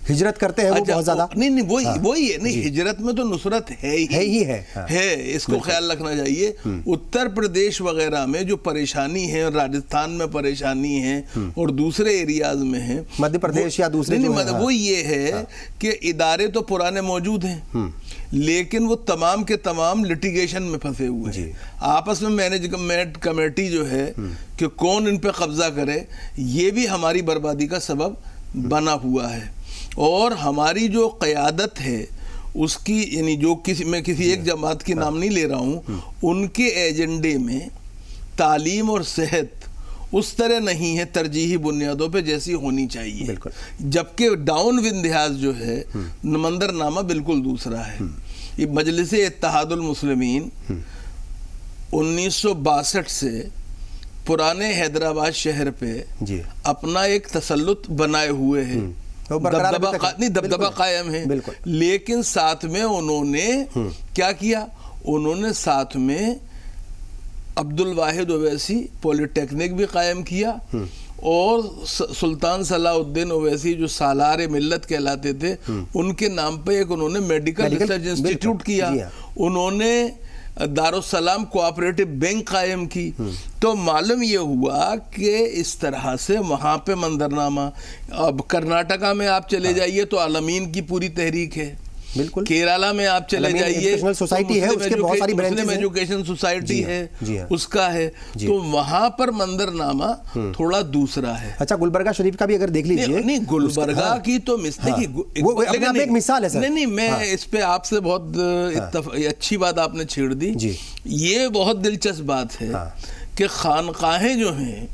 ہجرت کرتے ہیں وہ بہت زیادہ. نہیں وہی ہے. نہیں ہجرت میں تو نصرت ہے. اس کو خیال رکھنا چاہیے. اتر پردیش وغیرہ میں جو پریشانی ہے, راجستھان میں پریشانی ہے اور دوسرے ایریاز میں ہے, مدھیہ پردیش یا دوسرے, وہ یہ ہے کہ ادارے تو پرانے موجود ہیں لیکن وہ تمام کے تمام لٹیگیشن میں پھنسے ہوئے ہیں. آپس میں مینجمنٹ کمیٹی جو ہے کہ کون ان پہ قبضہ کرے, یہ بھی ہماری بربادی کا سبب بنا ہوا ہے. اور ہماری جو قیادت ہے اس کی, یعنی جو میں کسی ایک جماعت کی نام نہیں لے رہا ہوں, ان کے ایجنڈے میں تعلیم اور صحت اس طرح نہیں ہے ترجیحی بنیادوں پہ جیسی ہونی چاہیے, جبکہ ڈاؤن وندھیاس جو ہے منظر نامہ بالکل دوسرا ہے. یہ مجلس اتحاد المسلمین 1962 سے پرانے حیدرآباد شہر پہ اپنا ایک تسلط بنائے ہوئے ہے, دبدبہ قائم ہے, لیکن ساتھ میں انہوں نے کیا کیا, انہوں نے ساتھ میں عبد الواحد اویسی پولی ٹیکنک بھی قائم کیا اور سلطان صلاح الدین اویسی جو سالار ملت کہلاتے تھے ان کے نام پہ ایک انہوں نے میڈیکل ریسرچ انسٹیٹیوٹ کیا, انہوں نے دارالسلام کوآپریٹو بینک قائم کی. تو معلوم یہ ہوا کہ اس طرح سے وہاں پہ منظرنامہ. اب کرناٹکا میں آپ چلے جائیے تو عالمین کی پوری تحریک ہے, بالکل. کیرالہ میں آپ چلے جائیے سوسائٹی ہے, اس کے بہت ساری برانچز ہیں, مسلم ایجوکیشن سوسائٹی ہے اس کا ہے, تو وہاں پر منظرنامہ تھوڑا دوسرا ہے. اچھا گلبرگہ شریف کا بھی اگر دیکھ لیجئے, نہیں گلبرگہ کی تو ایک مثال ہے سر. نہیں میں اس پہ آپ سے بہت اچھی بات آپ نے چھیڑ دی. یہ بہت دلچسپ بات ہے کہ خانقاہیں جو ہیں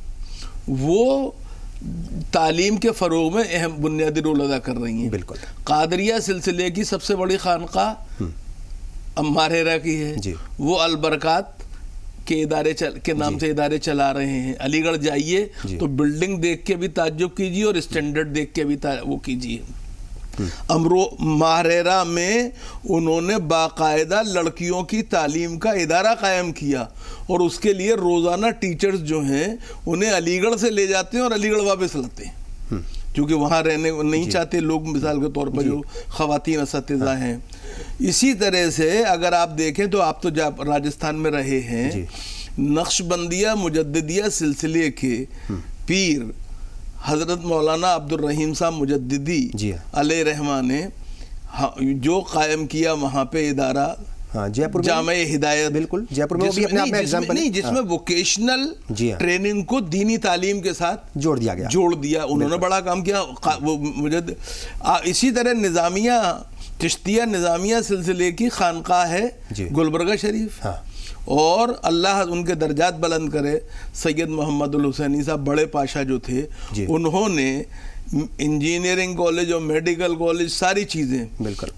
وہ تعلیم کے فروغ میں اہم بنیادی رول ادا کر رہی ہیں. بالکل. قادریہ سلسلے کی سب سے بڑی خانقاہ امارہرہ کی ہے, وہ البرکات کے ادارے کے نام سے ادارے چلا رہے ہیں. علی گڑھ جائیے تو بلڈنگ دیکھ کے بھی تعجب کیجیے اور اسٹینڈرڈ دیکھ کے بھی وہ کیجیے. ماہرہ میں انہوں نے باقاعدہ لڑکیوں کی تعلیم کا ادارہ قائم کیا اور اس کے لیے روزانہ ٹیچرز جو ہیں انہیں علی گڑھ سے لے جاتے ہیں اور علی گڑھ واپس لاتے ہیں, کیونکہ وہاں رہنے نہیں چاہتے لوگ, مثال کے طور پر جو خواتین اساتذہ ہیں. اسی طرح سے اگر آپ دیکھیں تو آپ تو راجستھان میں رہے ہیں, نقش بندیہ مجددیہ سلسلے کے پیر حضرت مولانا عبد الرحیم صاحب مجددی علیہ رحمہ نے جو قائم کیا وہاں پہ ادارہ جامع ہدایت, بالکل جے پور میں, جس میں ووکیشنل ٹریننگ کو دینی تعلیم کے ساتھ جوڑ دیا. انہوں نے بڑا کام کیا. اسی طرح نظامیہ چشتیہ نظامیہ سلسلے کی خانقاہ ہے گلبرگہ شریف, اور اللہ ان کے درجات بلند کرے, سید محمد الحسینی صاحب بڑے پاشا جو تھے, انہوں نے انجینئرنگ کالج اور میڈیکل کالج ساری چیزیں,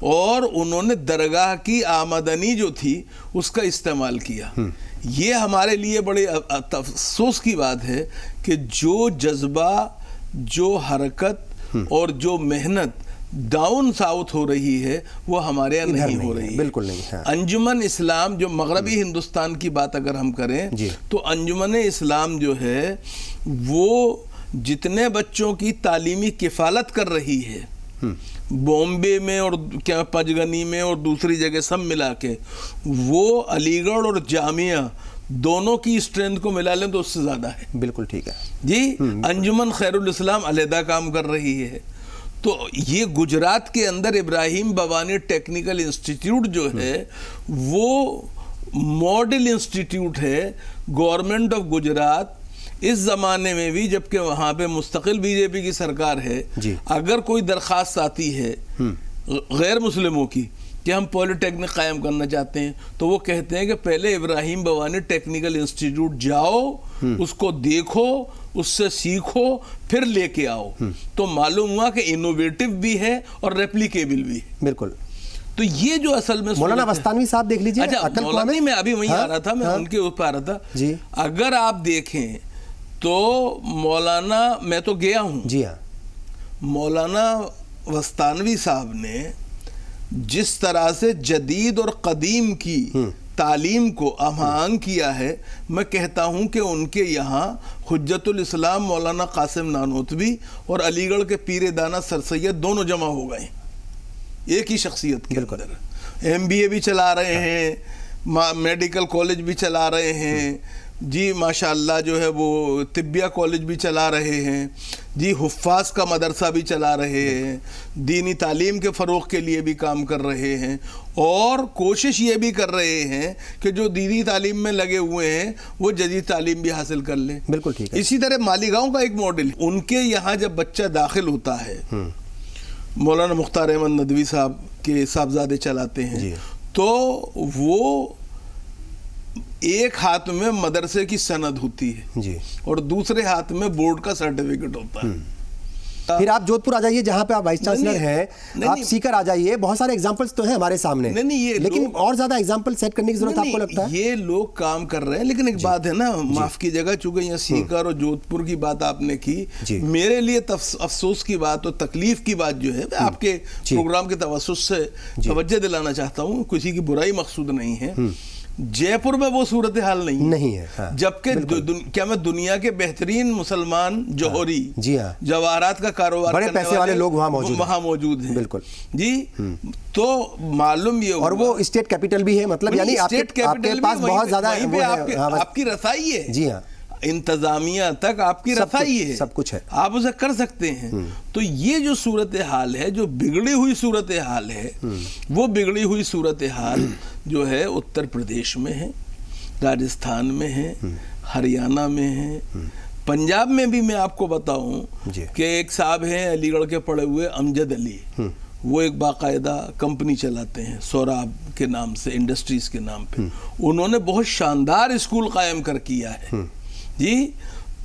اور انہوں نے درگاہ کی آمدنی جو تھی اس کا استعمال کیا. یہ ہمارے لیے بڑے افسوس کی بات ہے کہ جو جذبہ, جو حرکت اور جو محنت ڈاؤن ساؤتھ ہو رہی ہے وہ ہمارے یہاں نہیں ہو رہی ہے. بالکل نہیں. انجمن اسلام جو مغربی ہندوستان کی بات اگر ہم کریں تو انجمن اسلام جو ہے وہ جتنے بچوں کی تعلیمی کفالت کر رہی ہے بامبے میں اور کیا پنجگنی میں اور دوسری جگہ سب ملا کے, وہ علی گڑھ اور جامعہ دونوں کی اسٹرینتھ کو ملا لیں تو اس سے زیادہ ہے. بالکل ٹھیک ہے جی. انجمن خیر الاسلام علیحدہ کام کر رہی ہے. تو یہ گجرات کے اندر ابراہیم بوانی ٹیکنیکل انسٹیٹیوٹ جو ہے وہ ماڈل انسٹیٹیوٹ ہے گورنمنٹ آف گجرات اس زمانے میں بھی, جبکہ وہاں پہ مستقل بی جے پی کی سرکار ہے. اگر کوئی درخواست آتی ہے غیر مسلموں کی کہ ہم پولی ٹیکنک قائم کرنا چاہتے ہیں تو وہ کہتے ہیں کہ پہلے ابراہیم بوانی ٹیکنیکل انسٹیٹیوٹ جاؤ, اس کو دیکھو, اس سے سیکھو, پھر لے کے آؤ. تو معلوم ہوا کہ انوویٹو بھی ہے اور ریپلیکیبل بھی ہے. بالکل. تو یہ جو اصل میں مولانا وستانوی صاحب دیکھ لیجئے. اچھا مولانا, میں ابھی وہیں آ رہا تھا, میں ان کے اوپر آ رہا تھا. اگر آپ دیکھیں تو مولانا, میں تو گیا ہوں, جی ہاں, مولانا وستانوی صاحب نے جس طرح سے جدید اور قدیم کی تعلیم کو ہم آہنگ کیا ہے، میں کہتا ہوں کہ ان کے یہاں حجت الاسلام مولانا قاسم نانوتوی اور علی گڑھ کے پیر دانا سر سید دونوں جمع ہو گئے ایک ہی شخصیت کے اندر. MBA بھی چلا رہے ہیں، میڈیکل کالج بھی چلا رہے ہیں جی، ماشاءاللہ جو ہے وہ طبیہ کالج بھی چلا رہے ہیں جی، حفاظ کا مدرسہ بھی چلا رہے ہیں، دینی تعلیم کے فروغ کے لیے بھی کام کر رہے ہیں، اور کوشش یہ بھی کر رہے ہیں کہ جو دینی تعلیم میں لگے ہوئے ہیں وہ جدید تعلیم بھی حاصل کر لیں. بالکل ٹھیک ہے. اسی طرح مالیگاؤں کا ایک ماڈل، ان کے یہاں جب بچہ داخل ہوتا ہے، مولانا مختار احمد ندوی صاحب کے صاحبزادے چلاتے ہیں، تو وہ ایک ہاتھ میں مدرسے کی سند ہوتی ہے جی، اور دوسرے ہاتھ میں بورڈ کا سرٹیفکیٹ ہوتا ہے. پھر آپ جودھ پور آ جائیے جہاں پہ آپ وائس چانسلر ہیں، آپ سیکر آ جائیے. بہت سارے ایگزامپلس تو ہیں ہمارے سامنے، لیکن اور زیادہ ایگزامپل سیٹ کرنے کی ضرورت آپ کو لگتا ہے؟ یہ لوگ کام کر رہے ہیں، لیکن ایک بات ہے نا، معاف کیجیے گا، چونکہ یہ سیکر اور جودھ پور کی بات آپ نے کی، میرے لیے افسوس کی بات اور تکلیف کی بات جو ہے میں آپ کے پروگرام کے توسط سے توجہ دلانا چاہتا ہوں، کسی کی برائی مقصود نہیں ہے. جے پور میں وہ صورتحال نہیں ہے، جبکہ کیا میں دنیا کے بہترین مسلمان جوہری جواہرات کا کاروبار بڑے پیسے والے لوگ وہاں موجود ہیں. بالکل جی، تو معلوم یہ، اور وہ اسٹیٹ کیپٹل بھی ہے، مطلب یعنی آپ کے پاس بہت زیادہ آپ کی رسائی ہے. جی ہاں، انتظامیہ تک آپ کی رسائی ہے، سب کچھ ہے، آپ اسے کر سکتے ہیں. تو یہ جو صورتحال ہے، جو بگڑی ہوئی صورتحال ہے، وہ بگڑی ہوئی صورتحال جو ہے اتر پردیش میں ہے، راجستھان میں ہے، ہریانہ میں ہے، پنجاب میں بھی. میں آپ کو بتاؤں کہ ایک صاحب ہیں علی گڑھ کے پڑھے ہوئے امجد علی، وہ ایک باقاعدہ کمپنی چلاتے ہیں سوراب کے نام سے، انڈسٹریز کے نام پہ. انہوں نے بہت شاندار اسکول قائم کیا ہے جی.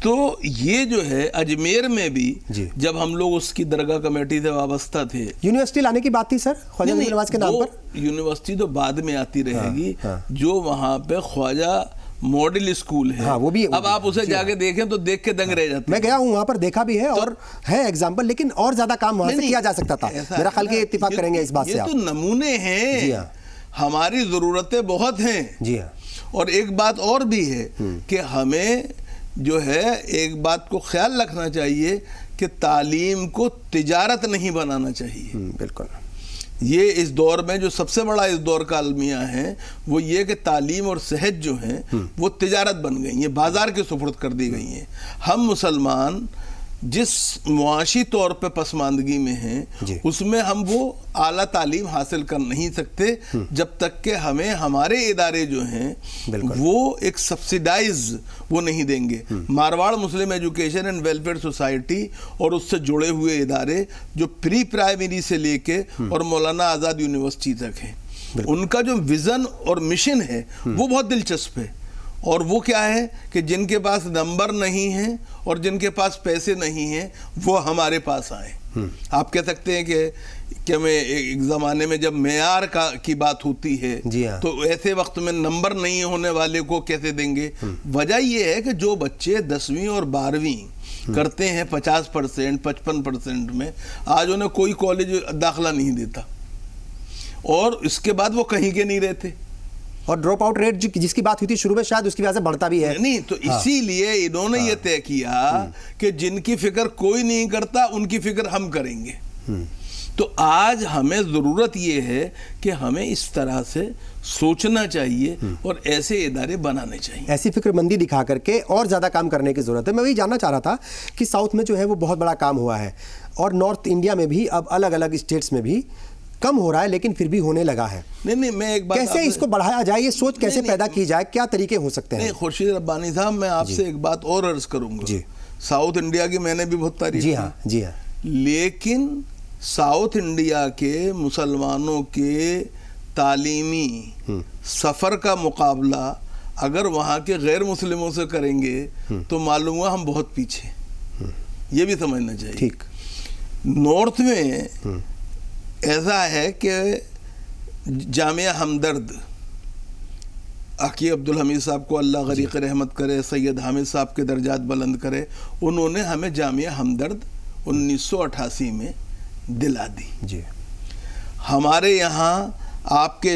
تو یہ جو ہے اجمیر میں بھی جب ہم لوگ اس کی درگاہ کمیٹی سے وابستہ تھے، یونیورسٹی لانے کی بات تھی سر خواجہ نواز کے نام پر. یونیورسٹی تو بعد میں آتی رہے گی. جو وہاں پہ خواجہ ماڈل اسکول ہے، اب آپ اسے جا کے دیکھیں تو دیکھ کے دنگ رہ جاتے ہیں. میں گیا ہوں وہاں پر، دیکھا بھی ہے اور ہے ایگزامپل، لیکن اور زیادہ کام وہاں سے کیا جا سکتا تھا. میرا خیال کہ اتفاق کریں گے اس بات سے. یہ تو نمونے ہیں، ہماری ضرورتیں بہت ہیں. جی ہاں، اور ایک بات اور بھی ہے کہ ہمیں جو ہے ایک بات کو خیال رکھنا چاہیے کہ تعلیم کو تجارت نہیں بنانا چاہیے. بالکل. یہ اس دور میں جو سب سے بڑا اس دور کا المیہ ہے وہ یہ کہ تعلیم اور صحت جو ہیں وہ تجارت بن گئی ہیں، بازار کے سپرد کر دی گئی ہیں. ہم مسلمان جس معاشی طور پہ پسماندگی میں ہیں، اس میں ہم وہ اعلیٰ تعلیم حاصل کر نہیں سکتے جب تک کہ ہمیں ہمارے ادارے جو ہیں وہ ایک سبسیڈائز وہ نہیں دیں گے. مارواڑ مسلم ایجوکیشن اینڈ ویلفیئر سوسائٹی اور اس سے جڑے ہوئے ادارے جو پری پرائمری سے لے کے اور مولانا آزاد یونیورسٹی تک ہیں، ان کا جو ویژن اور مشن ہے وہ بہت دلچسپ ہے. اور وہ کیا ہے کہ جن کے پاس نمبر نہیں ہیں اور جن کے پاس پیسے نہیں ہیں وہ ہمارے پاس آئیں. آپ کہہ سکتے ہیں کہ میں ایک زمانے میں جب معیار کی بات ہوتی ہے تو ایسے وقت میں نمبر نہیں ہونے والے کو کیسے دیں گے. وجہ یہ ہے کہ جو بچے 10ویں اور 12ویں کرتے ہیں 50%, 55% میں، آج انہیں کوئی کالج داخلہ نہیں دیتا اور اس کے بعد وہ کہیں کے نہیں رہتے. اور ڈراپ آؤٹ ریٹ جس کی بات ہوئی تھی شروع میں شاید اس کی وجہ سے بڑھتا بھی ہے. نہیں تو اسی لیے انہوں نے یہ طے کیا کہ جن کی فکر کوئی نہیں کرتا ان کی فکر ہم کریں گے. تو آج ہمیں ضرورت یہ ہے کہ ہمیں اس طرح سے سوچنا چاہیے اور ایسے ادارے بنانے چاہیے. ایسی فکر مندی دکھا کر کے اور زیادہ کام کرنے کی ضرورت ہے. میں وہی جاننا چاہ رہا تھا کہ ساؤتھ میں جو ہے وہ بہت بڑا کام ہوا ہے اور نارتھ انڈیا میں بھی اب الگ الگ اسٹیٹس میں بھی کم ہو رہا ہے لیکن پھر بھی ہونے لگا ہے. نہیں میں ایک بات، کیسے اس کو بڑھایا جائے، یہ سوچ کیسے پیدا کی جائے، کیا طریقے ہو سکتے ہیں؟ خورشید ربانی صاحب میں آپ سے ایک بات اور عرض کروں گا. ساؤتھ انڈیا کی میں نے بھی بہت تعریف کی. جی ہاں، لیکن ساؤتھ انڈیا کے مسلمانوں کے تعلیمی سفر کا مقابلہ اگر وہاں کے غیر مسلموں سے کریں گے تو معلوم ہوا ہم بہت پیچھے. یہ بھی سمجھنا چاہیے. ٹھیک. نارتھ میں ایسا ہے کہ جامعہ ہمدرد، عقی عبدالحمید صاحب کو اللہ غریق رحمت کرے، سید حامد صاحب کے درجات بلند کرے، انہوں نے ہمیں جامعہ ہمدرد 1988 میں دلا دی. جی. ہمارے یہاں آپ کے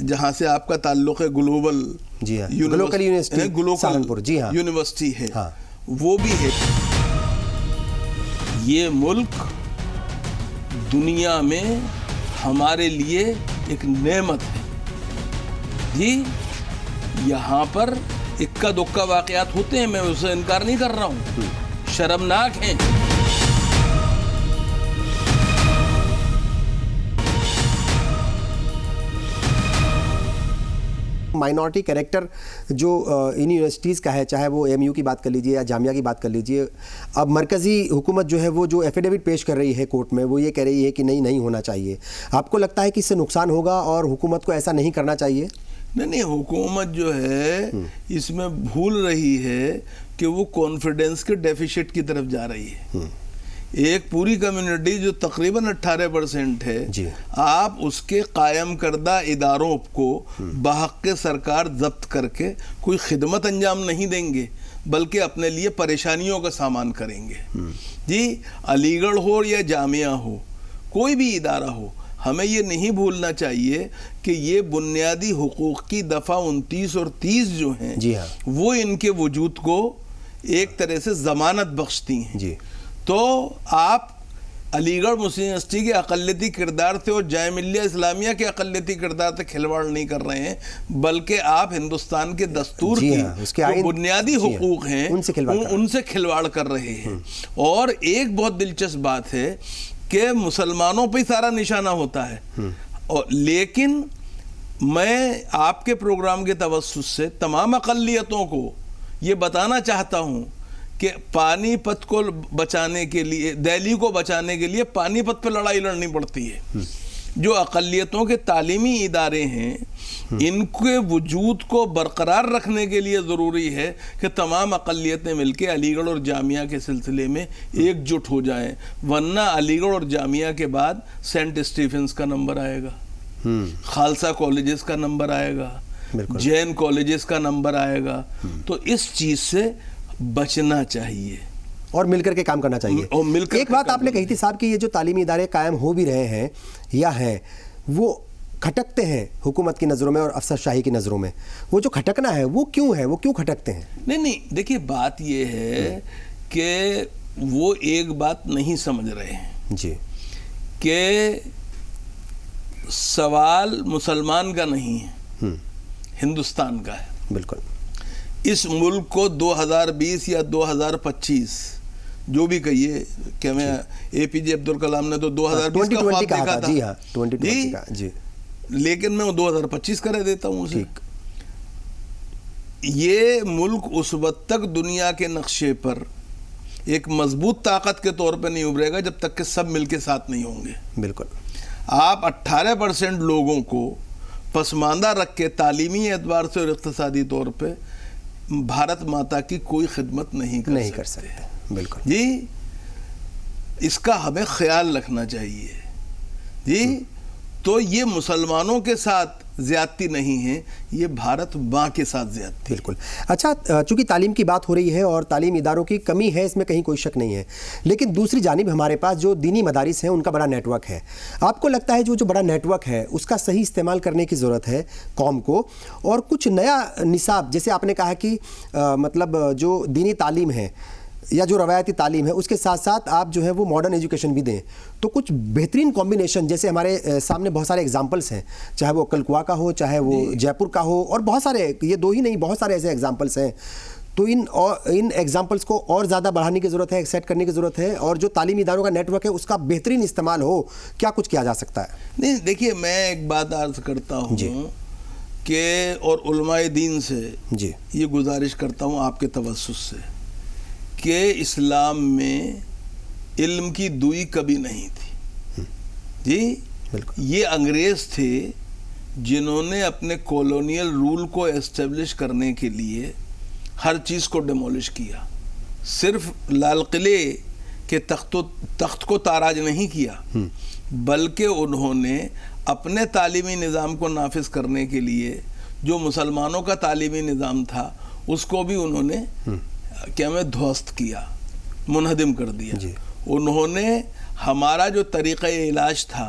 جہاں سے آپ کا تعلق ہے گلوبل جی ہاں گلوکل یونیورسٹی سہارنپور جی ہاں یونیورسٹی ہے ہاں وہ بھی ہے. یہ ملک دنیا میں ہمارے لیے ایک نعمت ہے جی. یہاں پر اکا دکا واقعات ہوتے ہیں, میں اسے انکار نہیں کر رہا ہوں, شرمناک ہیں. مائنورٹی کریکٹر جو ان یونیورسٹیز کا ہے, چاہے وہ ایم یو کی بات کر لیجئے یا جامعہ کی بات کر لیجئے, اب مرکزی حکومت جو ہے وہ جو ایفیڈیوٹ پیش کر رہی ہے کورٹ میں, وہ یہ کہہ رہی ہے کہ نہیں ہونا چاہیے. آپ کو لگتا ہے کہ اس سے نقصان ہوگا اور حکومت کو ایسا نہیں کرنا چاہیے؟ نہیں, حکومت جو ہے اس میں بھول رہی ہے کہ وہ کانفیڈنس کے ڈیفیشٹ کی طرف جا رہی ہے. ایک پوری کمیونٹی جو تقریباً 18% ہے جی. آپ اس کے قائم کردہ اداروں کو بحق سرکار ضبط کر کے کوئی خدمت انجام نہیں دیں گے, بلکہ اپنے لیے پریشانیوں کا سامان کریں گے جی. علی گڑھ ہو یا جامعہ ہو, کوئی بھی ادارہ ہو, ہمیں یہ نہیں بھولنا چاہیے کہ یہ بنیادی حقوق کی دفعہ 29 اور 30 جو ہیں جی ہاں وہ ان کے وجود کو ایک طرح سے ضمانت بخشتی ہیں جی. تو آپ علی گڑھ مسلم یونیورسٹی کے اقلیتی کردار سے اور جامعہ ملیہ اسلامیہ کے اقلیتی کردار سے کھلواڑ نہیں کر رہے ہیں, بلکہ آپ ہندوستان کے دستور جی کی ہاں, اس کے جو بنیادی حقوق ہیں ان سے کھلواڑ کر رہے ہیں. اور ایک بہت دلچسپ بات ہے کہ مسلمانوں پہ سارا نشانہ ہوتا ہے, لیکن میں آپ کے پروگرام کے توسط سے تمام اقلیتوں کو یہ بتانا چاہتا ہوں کہ پانی پت کو بچانے کے لیے, دہلی کو بچانے کے لیے پانی پت پہ لڑائی لڑنی پڑتی ہے. جو اقلیتوں کے تعلیمی ادارے ہیں ان کے وجود کو برقرار رکھنے کے لیے ضروری ہے کہ تمام اقلیتیں مل کے علی گڑھ اور جامعہ کے سلسلے میں ایک جٹ ہو جائیں, ورنہ علی گڑھ اور جامعہ کے بعد سینٹ اسٹیفنس کا نمبر آئے گا, خالصہ کالجز کا نمبر آئے گا, جین کالجز کا نمبر آئے گا. تو اس چیز سے بچنا چاہیے اور مل کر کے کام کرنا چاہیے. ایک بات آپ نے کہی تھی صاحب کہ یہ جو تعلیمی ادارے قائم ہو بھی رہے ہیں یا ہیں, وہ کھٹکتے ہیں حکومت کی نظروں میں اور افسر شاہی کی نظروں میں. وہ جو کھٹکنا ہے وہ کیوں ہے, وہ کیوں کھٹکتے ہیں؟ نہیں, دیکھیے بات یہ ہے کہ وہ ایک بات نہیں سمجھ رہے ہیں جی کہ سوال مسلمان کا نہیں ہے, ہندوستان کا ہے. بالکل. اس ملک کو 2020 یا 2025 جو بھی کہیے, کہ میں اے پی جے عبد الکلام نے تو 2020 کا خواب دیکھا تھا. جی ہاں 2020 کا جی, لیکن میں 2025 کا رہ دیتا ہوں اسے. یہ ملک اس وقت تک دنیا کے نقشے پر ایک مضبوط طاقت کے طور پہ نہیں ابھرے گا جب تک کہ سب مل کے ساتھ نہیں ہوں گے. بالکل. آپ 18% لوگوں کو پسماندہ رکھ کے تعلیمی اعتبار سے اور اقتصادی طور پہ بھارت ماتا کی کوئی خدمت نہیں کر سکتے. بالکل جی, اس کا ہمیں خیال رکھنا چاہیے جی. تو یہ مسلمانوں کے ساتھ زیادتی نہیں ہے, یہ بھارت ماں کے ساتھ زیادتی. بالکل. اچھا, چونکہ تعلیم کی بات ہو رہی ہے اور تعلیم اداروں کی کمی ہے, اس میں کہیں کوئی شک نہیں ہے, لیکن دوسری جانب ہمارے پاس جو دینی مدارس ہیں ان کا بڑا نیٹ ورک ہے. آپ کو لگتا ہے جو بڑا نیٹ ورک ہے اس کا صحیح استعمال کرنے کی ضرورت ہے قوم کو, اور کچھ نیا نصاب, جیسے آپ نے کہا کہ مطلب جو دینی تعلیم ہے یا جو روایتی تعلیم ہے اس کے ساتھ ساتھ آپ جو ہے وہ ماڈرن ایجوکیشن بھی دیں, تو کچھ بہترین کمبینیشن, جیسے ہمارے سامنے بہت سارے ایگزامپلس ہیں, چاہے وہ کلکوا کا ہو, چاہے وہ جے پور کا ہو, اور بہت سارے, یہ دو ہی نہیں بہت سارے ایسے ایگزامپلس ہیں. تو ان ایگزامپلس کو اور زیادہ بڑھانے کی ضرورت ہے, ایکسیٹ کرنے کی ضرورت ہے, اور جو تعلیمی اداروں کا نیٹ ورک ہے اس کا بہترین استعمال ہو. کیا کچھ کیا جا سکتا ہے؟ نہیں, دیکھیے میں ایک بات عرض کرتا ہوں کہ, اور علماء دین سے یہ گزارش کرتا ہوں آپ کے توسط سے, کہ اسلام میں علم کی دوئی کبھی نہیں تھی جی. یہ انگریز تھے جنہوں نے اپنے کولونیل رول کو اسٹیبلش کرنے کے لیے ہر چیز کو ڈیمولش کیا. صرف لال قلعے کے تخت کو تاراج نہیں کیا, بلکہ انہوں نے اپنے تعلیمی نظام کو نافذ کرنے کے لیے جو مسلمانوں کا تعلیمی نظام تھا اس کو بھی انہوں نے کیا میں دھوست کیا, منہدم کر دیا. انہوں نے ہمارا جو طریقہ علاج تھا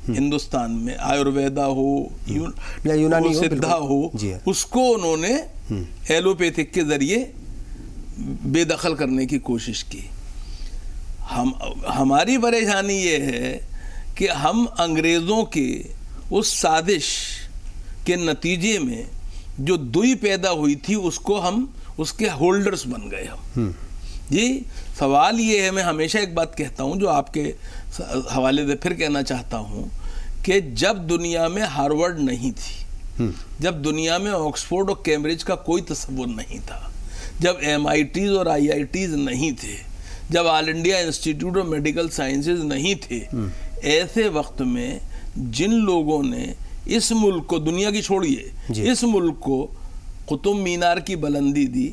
ہندوستان میں، آیورویدا ہو یا یونانی ہو، سدھا ہو، جی اس کو انہوں نے ایلوپیتھک کے ذریعے بے دخل کرنے کی کوشش کی. ہماری پریشانی یہ ہے کہ ہم انگریزوں کے اس سازش کے نتیجے میں جو دوئی پیدا ہوئی تھی اس کے ہولڈرز بن گئے ہم. جی سوال یہ ہے، میں ہمیشہ ایک بات کہتا ہوں جو آپ کے حوالے سے پھر کہنا چاہتا ہوں، کہ جب دنیا میں ہارورڈ نہیں تھی، جب دنیا میں آکسفورڈ اور کیمبرج کا کوئی تصور نہیں تھا، جب MITs اور IITs نہیں تھے، جب all India institute of medical sciences نہیں تھے، ایسے وقت میں جن لوگوں نے اس ملک کو، دنیا کی چھوڑیے، اس ملک کو قطب مینار کی بلندی دی،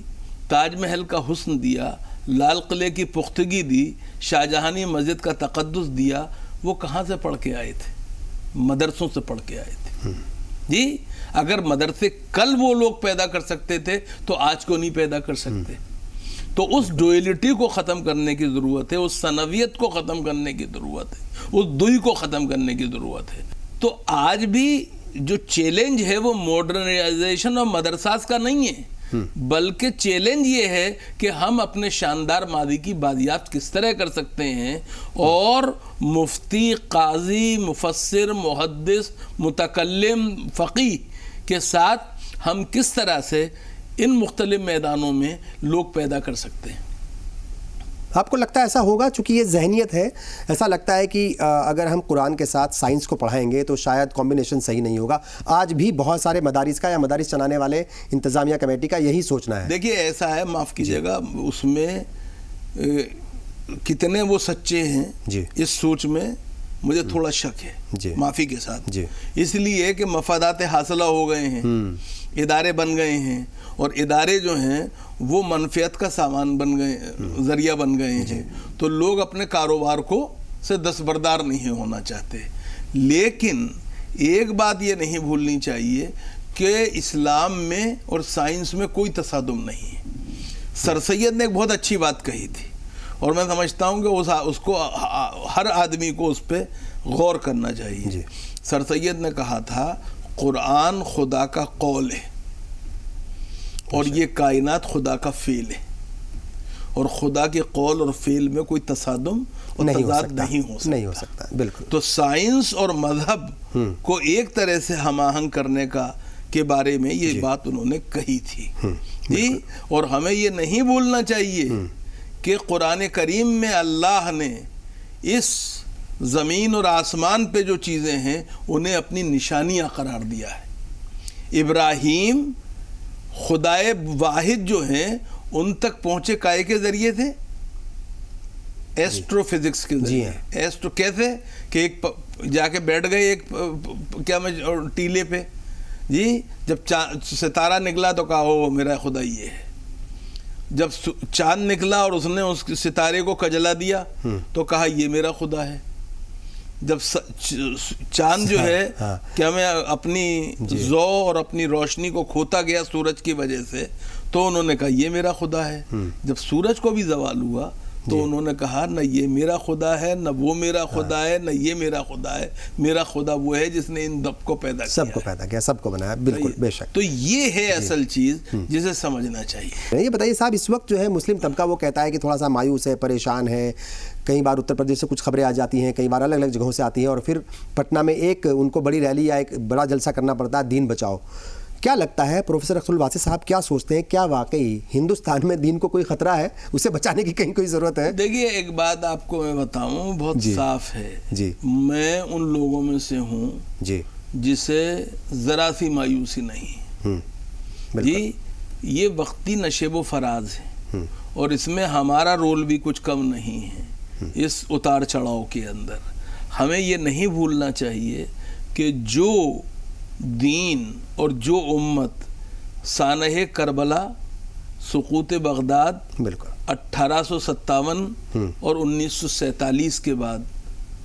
تاج محل کا حسن دیا، لال قلعے کی پختگی دی، شاہجہانی مسجد کا تقدس دیا، وہ کہاں سے پڑھ کے آئے تھے؟ مدرسوں سے پڑھ کے آئے تھے. جی اگر مدرسے کل وہ لوگ پیدا کر سکتے تھے تو آج کو نہیں پیدا کر سکتے. تو اس ڈوئلٹی کو ختم کرنے کی ضرورت ہے، اس ثنویت کو ختم کرنے کی ضرورت ہے، اس دوئی کو ختم کرنے کی ضرورت ہے. تو آج بھی جو چیلنج ہے وہ ماڈرنائزیشن اور مدرساز کا نہیں ہے، بلکہ چیلنج یہ ہے کہ ہم اپنے شاندار ماضی کی بازیافت کس طرح کر سکتے ہیں، اور مفتی، قاضی، مفسر، محدث، متکلم، فقیہ کے ساتھ ہم کس طرح سے ان مختلف میدانوں میں لوگ پیدا کر سکتے ہیں. آپ کو لگتا ہے ایسا ہوگا؟ چونکہ یہ ذہنیت ہے، ایسا لگتا ہے کہ اگر ہم قرآن کے ساتھ سائنس کو پڑھائیں گے تو شاید کمبینیشن صحیح نہیں ہوگا. آج بھی بہت سارے مدارس کا یا مدارس چلانے والے انتظامیہ کمیٹی کا یہی سوچنا ہے. دیکھیے ایسا ہے، معاف کیجیے گا، اس میں کتنے وہ سچے ہیں اس سوچ میں مجھے تھوڑا شک ہے، معافی کے ساتھ. اس لیے کہ مفادات حاصلہ ہو گئے ہیں، ادارے بن گئے ہیں، اور ادارے جو ہیں وہ منفعت کا سامان بن گئے، ذریعہ بن گئے ہیں. تو لوگ اپنے کاروبار کو سے دستبردار نہیں ہونا چاہتے. لیکن ایک بات یہ نہیں بھولنی چاہیے کہ اسلام میں اور سائنس میں کوئی تصادم نہیں ہے. سر سید نے ایک بہت اچھی بات کہی تھی، اور میں سمجھتا ہوں کہ اس کو ہر آدمی کو اس پہ غور کرنا چاہیے. سر سید نے کہا تھا قرآن خدا کا قول ہے اور یہ کائنات خدا کا فعل ہے، اور خدا کے قول اور فعل میں کوئی تصادم اور تضاد نہیں ہو سکتا. بالکل. تو سائنس اور مذہب کو ایک طرح سے ہم آہنگ کرنے کے بارے میں یہ بات انہوں نے کہی تھی. جی اور ہمیں یہ نہیں بھولنا چاہیے کہ قرآن کریم میں اللہ نے اس زمین اور آسمان پہ جو چیزیں ہیں انہیں اپنی نشانیاں قرار دیا ہے. ابراہیم خدائے واحد جو ہیں ان تک پہنچے کائے کے ذریعے تھے، ایسٹرو فزکس کے ذریعے. ایسٹرو کیسے کہ ایک جا کے بیٹھ گئے ایک کیا میں ٹیلے پہ، جی جب ستارہ نکلا تو کہا وہ میرا خدا یہ ہے. جب چاند نکلا اور اس نے اس ستارے کو کجلا دیا تو کہا یہ میرا خدا ہے. جب چاند جو ہے کیا میں اپنی ضوء اور اپنی روشنی کو کھوتا گیا سورج کی وجہ سے تو انہوں نے کہا یہ میرا خدا ہے. جب سورج کو بھی زوال ہوا تو انہوں نے کہا نہ یہ میرا خدا ہے، نہ وہ میرا خدا ہے، نہ یہ میرا خدا ہے. میرا خدا وہ ہے جس نے ان سب کو پیدا کیا، سب کو پیدا کیا، سب کو بنایا. بالکل بے شک. تو یہ ہے اصل چیز جسے سمجھنا چاہیے. یہ بتائیے صاحب، اس وقت جو ہے مسلم طبقہ وہ کہتا ہے کہ تھوڑا سا مایوس ہے، پریشان ہے. کئی بار اتر پردیش سے کچھ خبریں آ جاتی ہیں، کئی بار الگ الگ جگہوں سے آتی ہیں، اور پھر پٹنہ میں ایک ان کو بڑی ریلی یا ایک بڑا جلسہ کرنا پڑتا ہے، دین بچاؤ. کیا لگتا ہے پروفیسر اختر الواسع صاحب، کیا سوچتے ہیں، کیا واقعی ہندوستان میں دین کو کوئی خطرہ ہے، اسے بچانے کی کہیں کوئی ضرورت ہے؟ دیکھیے ایک بات آپ کو میں بتاؤں بہت صاف ہے. میں ان لوگوں میں سے ہوں جسے ذرا سی مایوسی نہیں. جی یہ وقتی نشیب و فراز ہے اور اس میں ہمارا رول بھی کچھ کم نہیں ہے. اس اتار چڑھاؤ کے اندر ہمیں یہ نہیں بھولنا چاہیے کہ جو دین اور جو امت سانحِ کربلا، سقوط بغداد 1857 اور 1947 کے بعد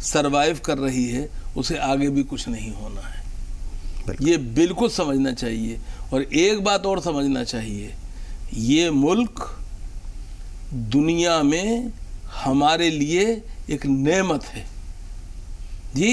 سروائیو کر رہی ہے، اسے آگے بھی کچھ نہیں ہونا ہے. یہ بالکل سمجھنا چاہیے. اور ایک بات اور سمجھنا چاہیے، یہ ملک دنیا میں ہمارے لیے ایک نعمت ہے. جی